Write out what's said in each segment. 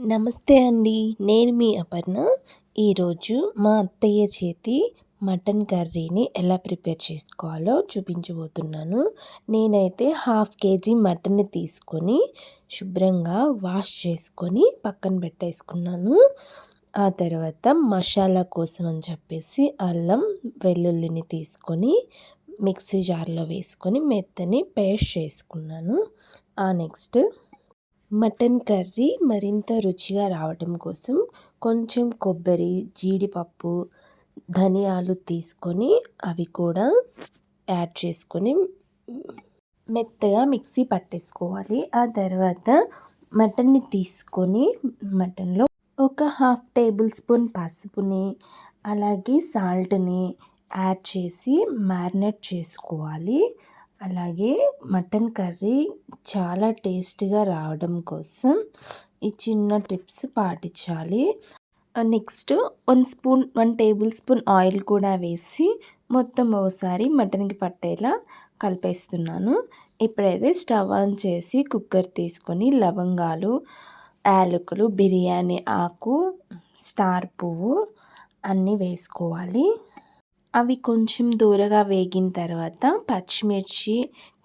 నమస్తే అండి. నేను మీ అపర్ణ. ఈరోజు మా అత్తయ్య చేతి మటన్ కర్రీని ఎలా ప్రిపేర్ చేసుకోవాలో చూపించబోతున్నాను. నేనైతే హాఫ్ కేజీ మటన్‌ని తీసుకొని శుభ్రంగా వాష్ చేసుకొని పక్కన పెట్టేసుకున్నాను. ఆ తర్వాత మసాలా కోసం అని చెప్పేసి అల్లం, వెల్లుల్లిని తీసుకొని మిక్సీ జార్‌లో వేసుకొని మెత్తని పేస్ట్ చేసుకున్నాను. నెక్స్ట్ మటన్ కర్రీ మరింత రుచిగా రావటం కోసం కొంచెం కొబ్బరి, జీడిపప్పు, ధనియాలు తీసుకొని అవి కూడా యాడ్ చేసుకొని మెత్తగా మిక్సీ పట్టేసుకోవాలి. ఆ తర్వాత మటన్ని తీసుకొని మటన్లో ఒక హాఫ్ టేబుల్ స్పూన్ పసుపుని, అలాగే సాల్ట్‌ని యాడ్ చేసి మ్యారినేట్ చేసుకోవాలి. అలాగే మటన్ కర్రీ చాలా టేస్టీగా రావడం కోసం ఈ చిన్న టిప్స్ పాటించాలి. నెక్స్ట్ 1 టేబుల్ స్పూన్ ఆయిల్ కూడా వేసి మొత్తం ఒకసారి మటన్‌కి పట్టేలా కలిపేస్తున్నాను. ఇప్పుడైతే స్టవ్ ఆన్ చేసి కుక్కర్ తీసుకొని లవంగాలు, యాలకులు, బిర్యానీ ఆకు, స్టార్ పువ్వు అన్నీ వేసుకోవాలి. అవి కొంచెం దూరగా వేగిన తర్వాత పచ్చిమిర్చి,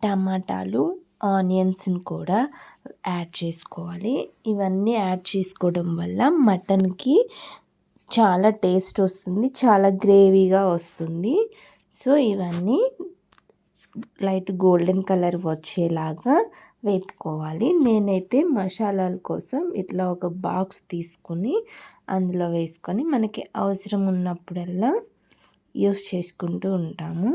టమాటాలు, ఆనియన్స్‌ని కూడా యాడ్ చేసుకోవాలి. ఇవన్నీ యాడ్ చేసుకోవడం వల్ల మటన్‌కి చాలా టేస్ట్ వస్తుంది. చాలా గ్రేవీగా వస్తుంది. సో, ఇవన్నీ లైట్ గోల్డెన్ కలర్ వచ్చేలాగా వేపుకోవాలి. నేనైతే మసాలాల కోసం ఇట్లా ఒక బాక్స్ తీసుకొని అందులో వేసుకొని మనకి అవసరం ఉన్నప్పుడల్లా యూస్ చేసుకుంటూ ఉంటాము.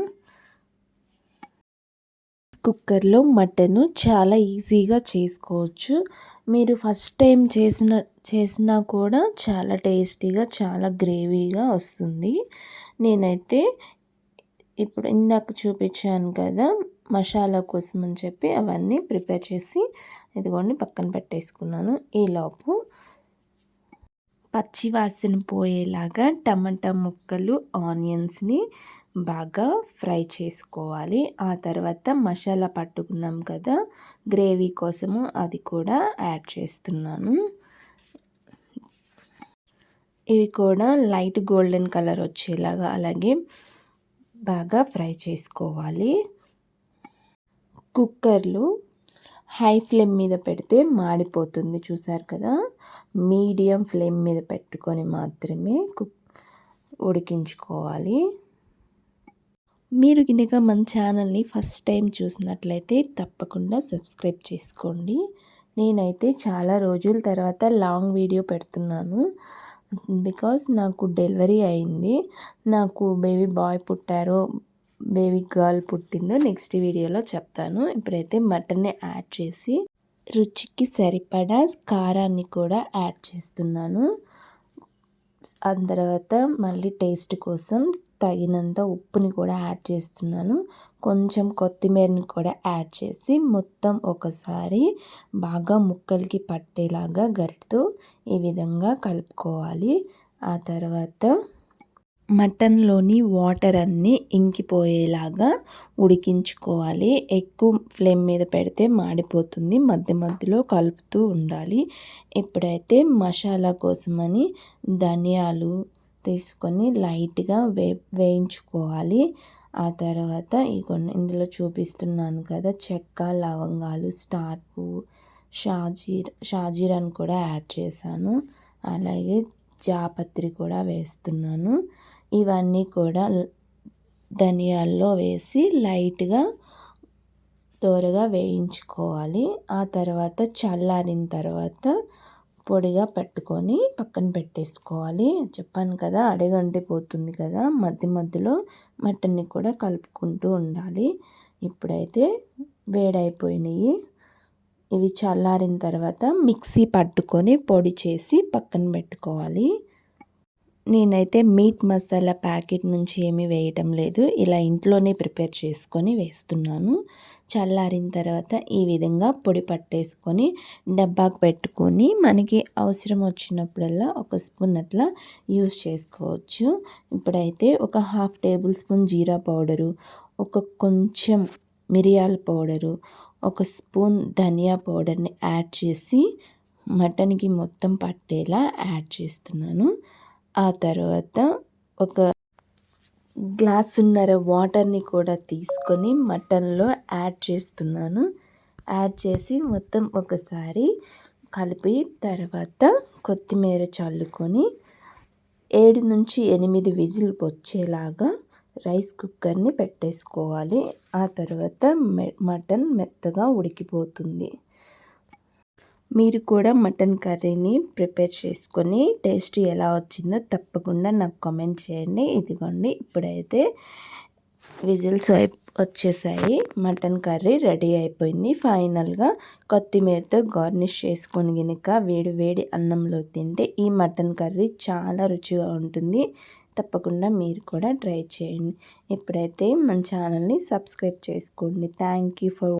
కుక్కర్లో మటను చాలా ఈజీగా చేసుకోవచ్చు. మీరు ఫస్ట్ టైం చేసినా కూడా చాలా టేస్టీగా, చాలా గ్రేవీగా వస్తుంది. నేనైతే ఇప్పుడు ఇందాక చూపించాను కదా, మసాలా కోసం అని చెప్పి అవన్నీ ప్రిపేర్ చేసి ఇదిగోండి పక్కన పెట్టేసుకున్నాను. ఈలోపు పచ్చి వాసన పోయేలాగా టమాటా ముక్కలు, ఆనియన్స్‌ని బాగా ఫ్రై చేసుకోవాలి. ఆ తర్వాత మసాలా పట్టుకున్నాం కదా గ్రేవీ కోసము, అది కూడా యాడ్ చేస్తున్నాను. ఇవి కూడా లైట్ గోల్డెన్ కలర్ వచ్చేలాగా అలాగే బాగా ఫ్రై చేసుకోవాలి. కుక్కర్లో హై ఫ్లేమ్ మీద పెడితే మాడిపోతుంది, చూసారు కదా. మీడియం ఫ్లేమ్ మీద పెట్టుకొని మాత్రమే ఉడికించుకోవాలి. మీరు కనుక మన ఛానల్ని ఫస్ట్ టైం చూసినట్లయితే తప్పకుండా సబ్స్క్రైబ్ చేసుకోండి. నేనైతే చాలా రోజుల తర్వాత లాంగ్ వీడియో పెడుతున్నాను. బికాస్ నాకు డెలివరీ అయింది. నాకు బేబీ బాయ్ పుట్టారో బేబీ గర్ల్ పుట్టిందో నెక్స్ట్ వీడియోలో చెప్తాను. ఇప్పుడైతే మటన్ని యాడ్ చేసి రుచికి సరిపడా కారాన్ని కూడా యాడ్ చేస్తున్నాను. ఆ తర్వాత మళ్ళీ టేస్ట్ కోసం తగినంత ఉప్పుని కూడా యాడ్ చేస్తున్నాను. కొంచెం కొత్తిమీరని కూడా యాడ్ చేసి మొత్తం ఒకసారి బాగా ముక్కలకి పట్టేలాగా గరిటతో ఈ విధంగా కలుపుకోవాలి. ఆ తర్వాత మటన్లోని వాటర్ అన్నీ ఇంకిపోయేలాగా ఉడికించుకోవాలి. ఎక్కువ ఫ్లేమ్ మీద పెడితే మాడిపోతుంది. మధ్య మధ్యలో కలుపుతూ ఉండాలి. ఇప్పుడైతే మసాలా కోసమని ధనియాలు తీసుకొని లైట్గా వేయించుకోవాలి. ఆ తర్వాత ఇందులో చూపిస్తున్నాను కదా, చెక్క, లవంగాలు, స్టార్ పువ్వు, షాజీరాని కూడా యాడ్ చేశాను. అలాగే జాపత్రి కూడా వేస్తున్నాను. ఇవన్నీ కూడా ధనియాల్లో వేసి లైట్గా దోరగా వేయించుకోవాలి. ఆ తర్వాత చల్లారిన తర్వాత పొడిగా పెట్టుకొని పక్కన పెట్టేసుకోవాలి. చెప్పాను కదా, అడుగంటిపోతుంది కదా, మధ్య మధ్యలో మటన్ని కూడా కలుపుకుంటూ ఉండాలి. ఇప్పుడైతే వేడైపోయినాయి. ఇవి చల్లారిన తర్వాత మిక్సీ పట్టుకొని పొడి చేసి పక్కన పెట్టుకోవాలి. నేనైతే మీట్ మసాలా ప్యాకెట్ నుంచి ఏమీ వేయటం లేదు. ఇలా ఇంట్లోనే ప్రిపేర్ చేసుకొని వేస్తున్నాను. చల్లారిన తర్వాత ఈ విధంగా పొడి పట్టేసుకొని డబ్బాకు పెట్టుకొని మనకి అవసరం వచ్చినప్పుడల్లా ఒక స్పూన్ అట్లా యూస్ చేసుకోవచ్చు. ఇప్పుడైతే ఒక హాఫ్ టేబుల్ స్పూన్ జీరా పౌడరు, కొంచెం మిరియాల పౌడరు, ఒక స్పూన్ ధనియా పౌడర్ని యాడ్ చేసి మటన్కి మొత్తం పట్టేలా యాడ్ చేస్తున్నాను. ఆ తర్వాత ఒక గ్లాసున్నర వాటర్ని కూడా తీసుకొని మటన్లో యాడ్ చేస్తున్నాను. యాడ్ చేసి మొత్తం ఒకసారి కలిపి తర్వాత కొత్తిమీర చల్లుకొని 7-8 విజిల్ వచ్చేలాగా రైస్ కుక్కర్ని పెట్టేసుకోవాలి. ఆ తర్వాత మటన్ మెత్తగా ఉడికిపోతుంది. మీరు కూడా మటన్ కర్రీని ప్రిపేర్ చేసుకొని టేస్ట్ ఎలా వచ్చిందో తప్పకుండా నాకు కామెంట్ చేయండి. ఇదిగోండి ఇప్పుడైతే విజిల్స్ వచ్చేసాయి. మటన్ కర్రీ రెడీ అయిపోయింది. ఫైనల్గా కొత్తిమీరతో గార్నిష్ చేసుకొని గనుక వేడి వేడి అన్నంలో తింటే ఈ మటన్ కర్రీ చాలా రుచిగా ఉంటుంది. తప్పకుండా మీరు కూడా ట్రై చేయండి. ఇప్పుడైతే మన ఛానల్ని సబ్స్క్రైబ్ చేసుకోండి. Thank you for